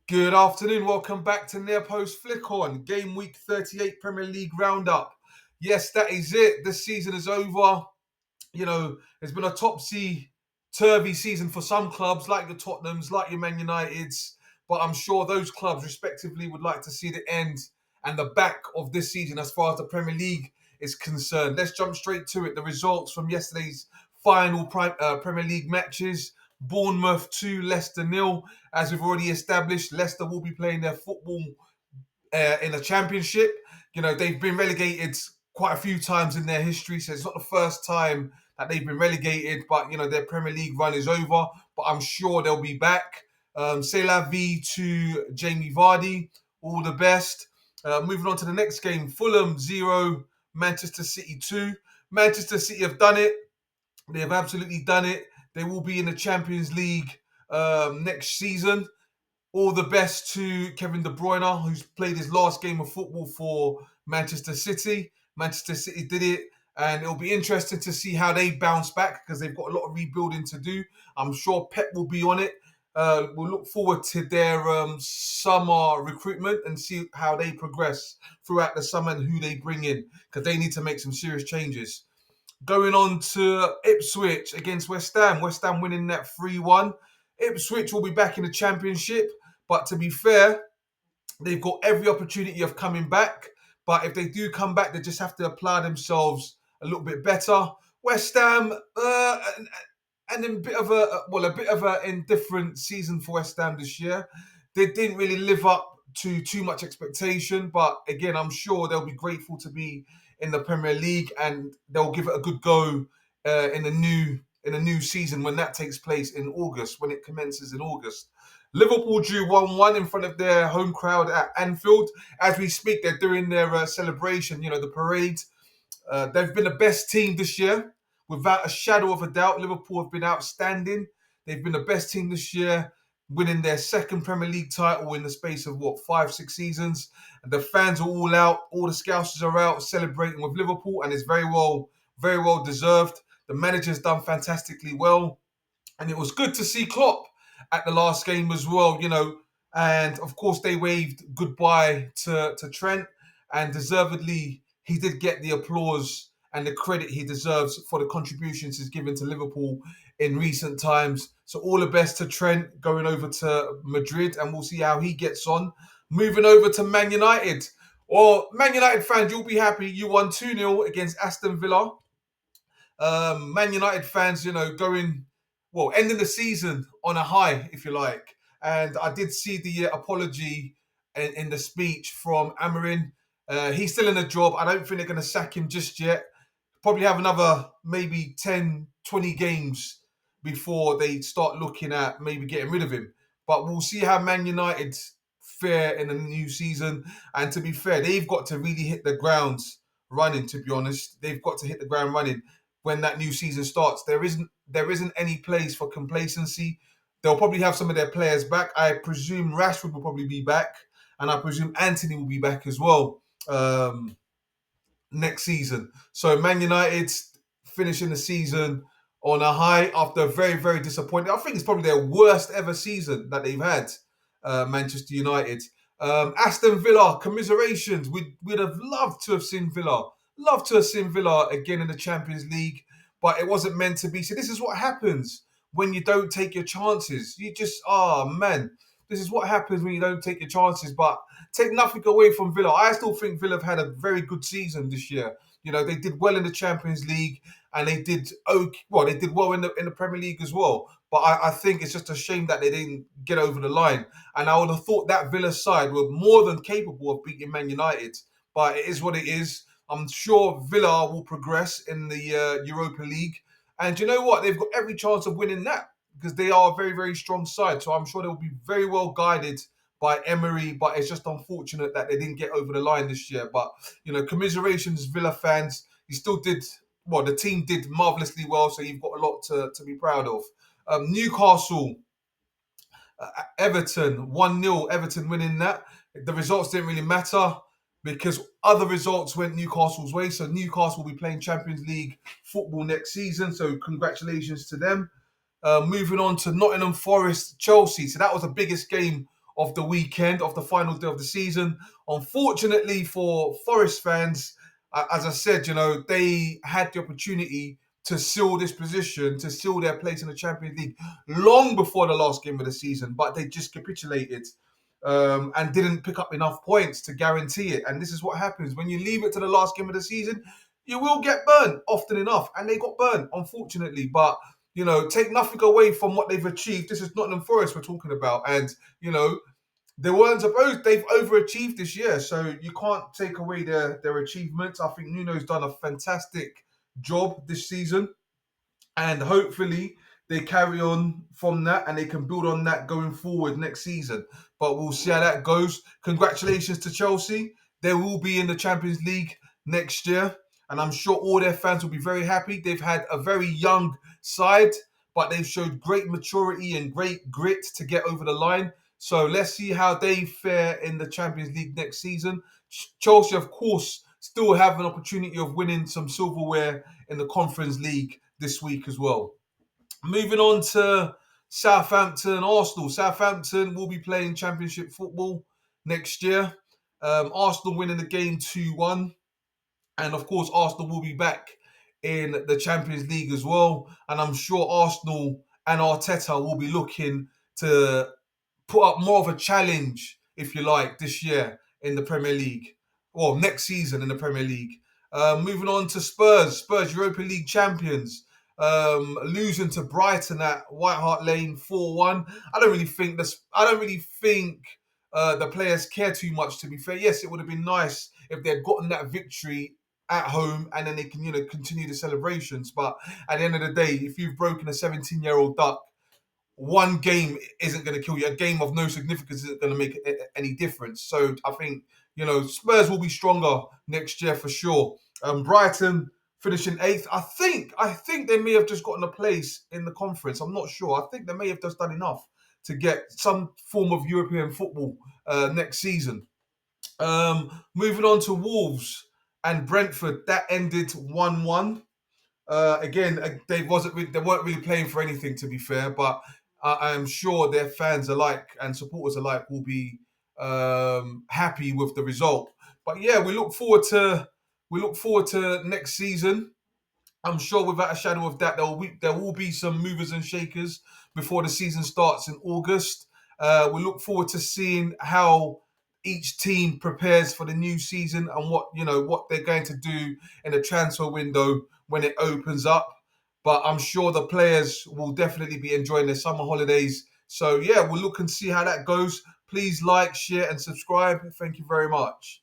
Good afternoon. Welcome back to Near Post Flick On Gameweek 38 Premier League Roundup. Yes, that is it. This season is over. It's been a topsy-turvy season for some clubs, like the Tottenhams, like your Man Uniteds. But I'm sure those clubs, respectively, would like to see the end and the back of this season as far as the Premier League is concerned. Let's jump straight to it. The results from yesterday's final Premier League matches. Bournemouth 2, Leicester 0. As we've already established, Leicester will be playing their football in the Championship. They've been relegated quite a few times in their history, so it's not the first time that they've been relegated, but, their Premier League run is over, but I'm sure they'll be back. C'est la vie to Jamie Vardy. All the best. Moving on to the next game, Fulham 0, Manchester City 2. Manchester City have done it. They have absolutely done it. They will be in the Champions League next season. All the best to Kevin De Bruyne, who's played his last game of football for Manchester City. Manchester City did it, and it'll be interesting to see how they bounce back because they've got a lot of rebuilding to do. I'm sure Pep will be on it. We'll look forward to their summer recruitment and see how they progress throughout the summer and who they bring in, because they need to make some serious changes. Going on to Ipswich against West Ham. West Ham winning that 3-1. Ipswich will be back in the Championship, but to be fair, they've got every opportunity of coming back. But if they do come back, they just have to apply themselves a little bit better. West Ham, and a bit of an indifferent season for West Ham this year. They didn't really live up to too much expectation, but again, I'm sure they'll be grateful to be in the Premier League, and they'll give it a good go in the new season when that takes place in August, when it commences in August. Liverpool drew 1-1 in front of their home crowd at Anfield. As we speak, they're doing their celebration, the parade. They've been the best team this year, without a shadow of a doubt. Liverpool have been outstanding. They've been the best team this year, winning their second Premier League title in the space of 5-6 seasons. And the fans are all out. All the Scousers are out celebrating with Liverpool, and it's very well deserved. The manager's done fantastically well, and it was good to see Klopp at the last game as well. And of course they waved goodbye to Trent, and deservedly he did get the applause and the credit he deserves for the contributions he's given to Liverpool in recent times. So all the best to Trent going over to Madrid, and we'll see how he gets on. Moving over to Man United. Well, Man United fans, you'll be happy. You won 2-0 against Aston Villa. Man United fans, ending the season on a high, if you like. And I did see the apology in the speech from Amarin. He's still in the job. I don't think they're going to sack him just yet. Probably have another maybe 10, 20 games before they start looking at maybe getting rid of him. But we'll see how Man United fare in the new season. And to be fair, they've got to really hit the ground running, to be honest. They've got to hit the ground running when that new season starts. There isn't any place for complacency. They'll probably have some of their players back. I presume Rashford will probably be back, and I presume Anthony will be back as well next season. So Man United finishing the season on a high after a very, very disappointing. I think it's probably their worst ever season that they've had, Manchester United. Aston Villa, commiserations. We'd have loved to have seen Villa. Love to have seen Villa again in the Champions League, but it wasn't meant to be. So this is what happens when you don't take your chances. You just, this is what happens when you don't take your chances. But take nothing away from Villa. I still think Villa have had a very good season this year. They did well in the Champions League, and they did they did well in the Premier League as well. But I think it's just a shame that they didn't get over the line. And I would have thought that Villa side were more than capable of beating Man United. But it is what it is. I'm sure Villa will progress in the Europa League. And you know what? They've got every chance of winning that because they are a very, very strong side. So I'm sure they'll be very well guided by Emery. But it's just unfortunate that they didn't get over the line this year. But, commiserations, Villa fans. The team did marvellously well. So you've got a lot to be proud of. Newcastle, Everton, 1-0. Everton winning that. The results didn't really matter, because other results went Newcastle's way. So Newcastle will be playing Champions League football next season. So congratulations to them. Moving on to Nottingham Forest, Chelsea. So that was the biggest game of the weekend, of the final day of the season. Unfortunately for Forest fans, as I said, they had the opportunity to seal this position, to seal their place in the Champions League long before the last game of the season, but they just capitulated and didn't pick up enough points to guarantee it. And this is what happens when you leave it to the last game of the season. You will get burned often enough, and they got burned, unfortunately. But take nothing away from what they've achieved. This is Nottingham Forest we're talking about, and they weren't supposed. They've overachieved this year, so you can't take away their achievements. I think Nuno's done a fantastic job this season, and hopefully they carry on from that and they can build on that going forward next season. But we'll see how that goes. Congratulations to Chelsea. They will be in the Champions League next year, and I'm sure all their fans will be very happy. They've had a very young side, but they've showed great maturity and great grit to get over the line. So let's see how they fare in the Champions League next season. Chelsea, of course, still have an opportunity of winning some silverware in the Conference League this week as well. Moving on to Southampton, Arsenal. Southampton will be playing Championship football next year. Arsenal winning the game 2-1. And of course, Arsenal will be back in the Champions League as well. And I'm sure Arsenal and Arteta will be looking to put up more of a challenge, if you like, this year in the Premier League. Well, next season in the Premier League. Moving on to Spurs. Spurs, Europa League champions. Losing to Brighton at White Hart Lane 4-1. I don't really think the players care too much, to be fair. Yes, it would have been nice if they had gotten that victory at home and then they can, continue the celebrations. But at the end of the day, if you've broken a 17-year-old duck, one game isn't going to kill you. A game of no significance isn't going to make any difference. So I think, Spurs will be stronger next year for sure. Brighton finishing 8th. I think they may have just gotten a place in the conference. I'm not sure. I think they may have just done enough to get some form of European football next season. Moving on to Wolves and Brentford. That ended 1-1. Again, they weren't really playing for anything, to be fair, but I am sure their fans alike and supporters alike will be happy with the result. But yeah, we look forward to next season. I'm sure without a shadow of doubt there will be some movers and shakers before the season starts in August. We look forward to seeing how each team prepares for the new season and what they're going to do in the transfer window when it opens up. But I'm sure the players will definitely be enjoying their summer holidays. So yeah, we'll look and see how that goes. Please like, share, and subscribe. Thank you very much.